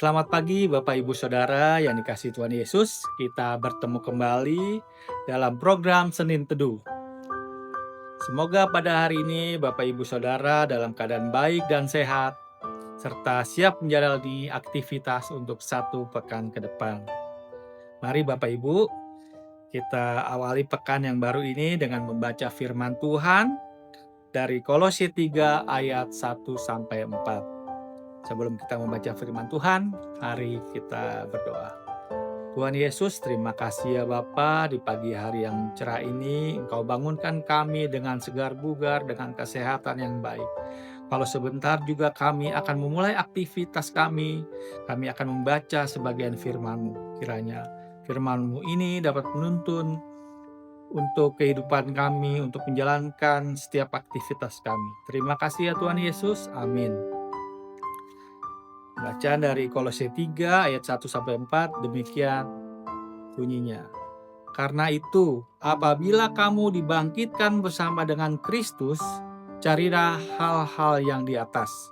Selamat pagi Bapak Ibu Saudara yang dikasihi Tuhan Yesus. Kita bertemu kembali dalam program Senin Teduh. Semoga pada hari ini Bapak Ibu Saudara dalam keadaan baik dan sehat, serta siap menjalani aktivitas untuk satu pekan ke depan. Mari Bapak Ibu, kita awali pekan yang baru ini dengan membaca firman Tuhan dari Kolose 3 ayat 1-4. Sebelum kita membaca firman Tuhan, mari kita berdoa. Tuhan Yesus, terima kasih ya Bapa, di pagi hari yang cerah ini Engkau bangunkan kami dengan segar bugar, dengan kesehatan yang baik. Kalau sebentar juga kami akan memulai aktivitas kami akan membaca sebagian firman-Mu. Kiranya firman-Mu ini dapat menuntun untuk kehidupan kami, untuk menjalankan setiap aktivitas kami. Terima kasih ya Tuhan Yesus, amin. Bacaan dari Kolose 3 ayat 1-4 demikian bunyinya. Karena itu, apabila kamu dibangkitkan bersama dengan Kristus, carilah hal-hal yang di atas,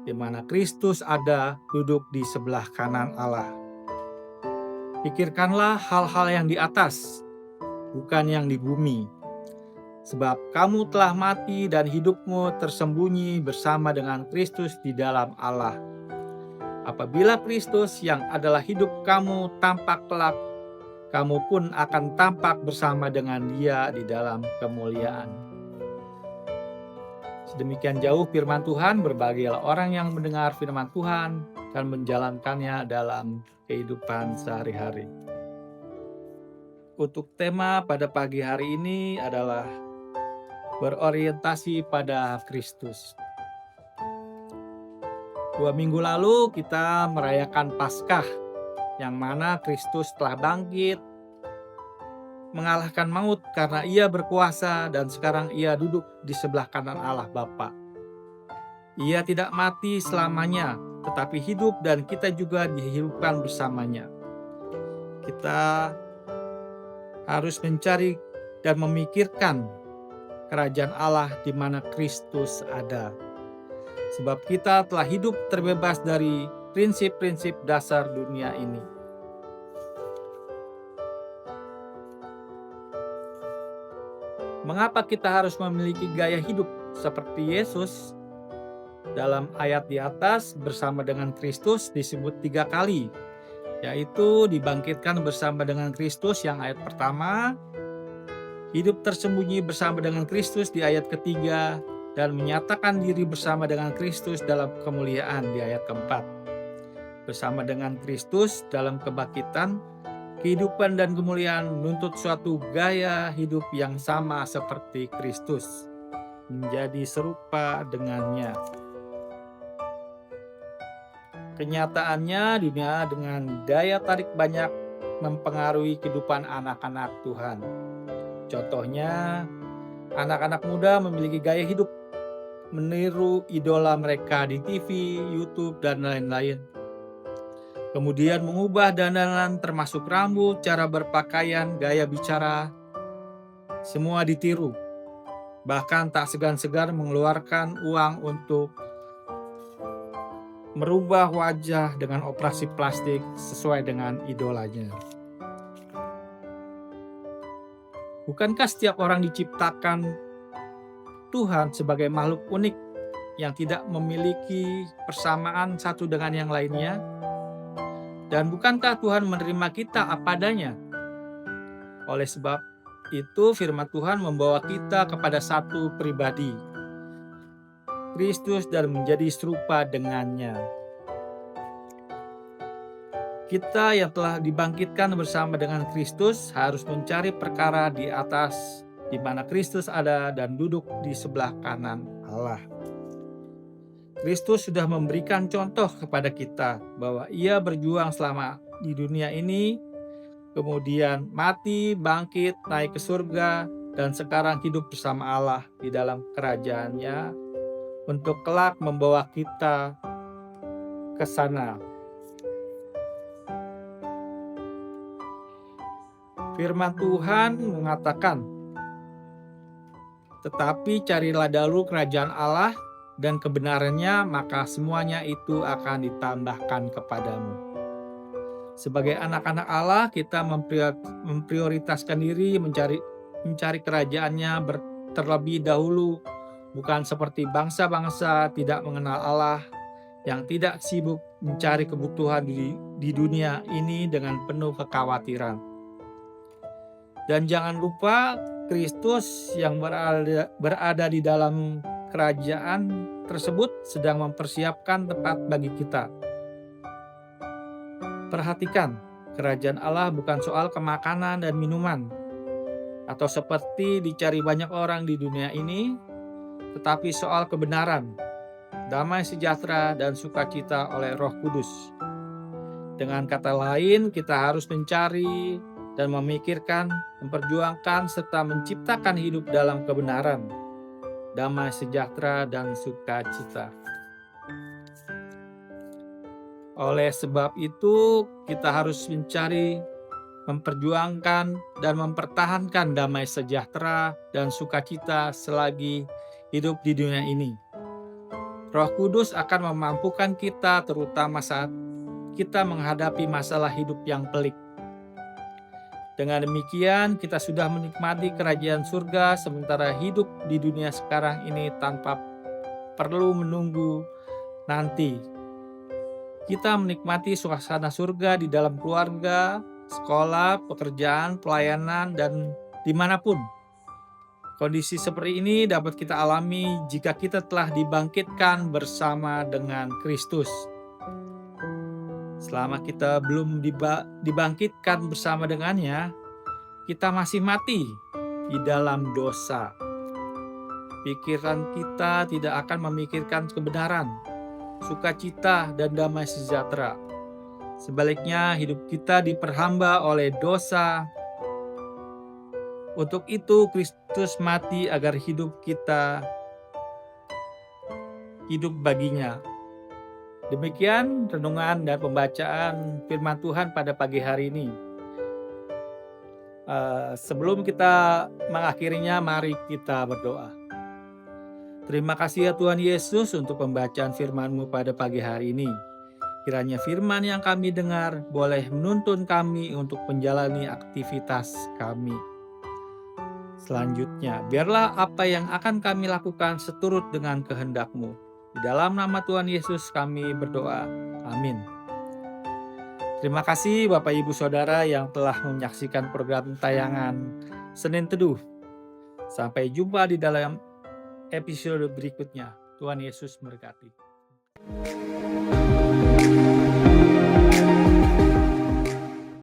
di mana Kristus ada duduk di sebelah kanan Allah. Pikirkanlah hal-hal yang di atas, bukan yang di bumi. Sebab kamu telah mati dan hidupmu tersembunyi bersama dengan Kristus di dalam Allah. Apabila Kristus yang adalah hidup kamu tampak kelak, kamu pun akan tampak bersama dengan Dia di dalam kemuliaan. Sedemikian jauh firman Tuhan, berbahagialah orang yang mendengar firman Tuhan dan menjalankannya dalam kehidupan sehari-hari. Untuk tema pada pagi hari ini adalah berorientasi pada Kristus. 2 minggu lalu kita merayakan Paskah, yang mana Kristus telah bangkit, mengalahkan maut karena Ia berkuasa dan sekarang Ia duduk di sebelah kanan Allah Bapa. Ia tidak mati selamanya, tetapi hidup dan kita juga dihidupkan bersamanya. Kita harus mencari dan memikirkan kerajaan Allah di mana Kristus ada. Sebab kita telah hidup terbebas dari prinsip-prinsip dasar dunia ini. Mengapa kita harus memiliki gaya hidup seperti Yesus? Dalam ayat di atas, bersama dengan Kristus disebut 3 kali, yaitu dibangkitkan bersama dengan Kristus yang ayat pertama, hidup tersembunyi bersama dengan Kristus di ayat ketiga, dan menyatakan diri bersama dengan Kristus dalam kemuliaan di ayat keempat. Bersama dengan Kristus dalam kebangkitan, kehidupan dan kemuliaan menuntut suatu gaya hidup yang sama seperti Kristus, menjadi serupa dengannya. Kenyataannya dunia dengan daya tarik banyak mempengaruhi kehidupan anak-anak Tuhan. Contohnya, anak-anak muda memiliki gaya hidup meniru idola mereka di TV, YouTube, dan lain-lain. Kemudian mengubah dandanan termasuk rambut, cara berpakaian, gaya bicara, semua ditiru. Bahkan tak segan-segan mengeluarkan uang untuk merubah wajah dengan operasi plastik sesuai dengan idolanya. Bukankah setiap orang diciptakan Tuhan sebagai makhluk unik yang tidak memiliki persamaan satu dengan yang lainnya? Dan bukankah Tuhan menerima kita apa adanya? Oleh sebab itu firman Tuhan membawa kita kepada satu pribadi, Kristus, dan menjadi serupa dengannya. Kita yang telah dibangkitkan bersama dengan Kristus harus mencari perkara di atas, di mana Kristus ada dan duduk di sebelah kanan Allah. Kristus sudah memberikan contoh kepada kita bahwa Ia berjuang selama di dunia ini, kemudian mati, bangkit, naik ke surga, dan sekarang hidup bersama Allah di dalam kerajaannya untuk kelak membawa kita ke sana. Firman Tuhan mengatakan, tetapi carilah dahulu kerajaan Allah dan kebenarannya, maka semuanya itu akan ditambahkan kepadamu. Sebagai anak-anak Allah, kita memprioritaskan diri mencari kerajaannya terlebih dahulu, bukan seperti bangsa-bangsa tidak mengenal Allah yang tidak sibuk mencari kebutuhan di dunia ini dengan penuh kekhawatiran. Dan jangan lupa Kristus yang berada di dalam kerajaan tersebut sedang mempersiapkan tempat bagi kita. Perhatikan, kerajaan Allah bukan soal kemakanan dan minuman, atau seperti dicari banyak orang di dunia ini, tetapi soal kebenaran, damai sejahtera, dan sukacita oleh Roh Kudus. Dengan kata lain, kita harus mencari dan memikirkan, memperjuangkan, serta menciptakan hidup dalam kebenaran, damai sejahtera, dan sukacita. Oleh sebab itu, kita harus mencari, memperjuangkan, dan mempertahankan damai sejahtera dan sukacita selagi hidup di dunia ini. Roh Kudus akan memampukan kita, terutama saat kita menghadapi masalah hidup yang pelik. Dengan demikian, kita sudah menikmati kerajaan surga sementara hidup di dunia sekarang ini tanpa perlu menunggu nanti. Kita menikmati suasana surga di dalam keluarga, sekolah, pekerjaan, pelayanan, dan dimanapun. Kondisi seperti ini dapat kita alami jika kita telah dibangkitkan bersama dengan Kristus. Selama kita belum dibangkitkan bersama dengannya, kita masih mati di dalam dosa. Pikiran kita tidak akan memikirkan kebenaran, sukacita, dan damai sejahtera. Sebaliknya, hidup kita diperhamba oleh dosa. Untuk itu, Kristus mati agar hidup kita hidup baginya. Demikian renungan dan pembacaan firman Tuhan pada pagi hari ini. Sebelum kita mengakhirinya, mari kita berdoa. Terima kasih ya Tuhan Yesus untuk pembacaan firman-Mu pada pagi hari ini. Kiranya firman yang kami dengar boleh menuntun kami untuk menjalani aktivitas kami. Selanjutnya, biarlah apa yang akan kami lakukan seturut dengan kehendak-Mu. Di dalam nama Tuhan Yesus kami berdoa. Amin. Terima kasih Bapak Ibu Saudara yang telah menyaksikan program tayangan Senin Teduh. Sampai jumpa di dalam episode berikutnya. Tuhan Yesus memberkati.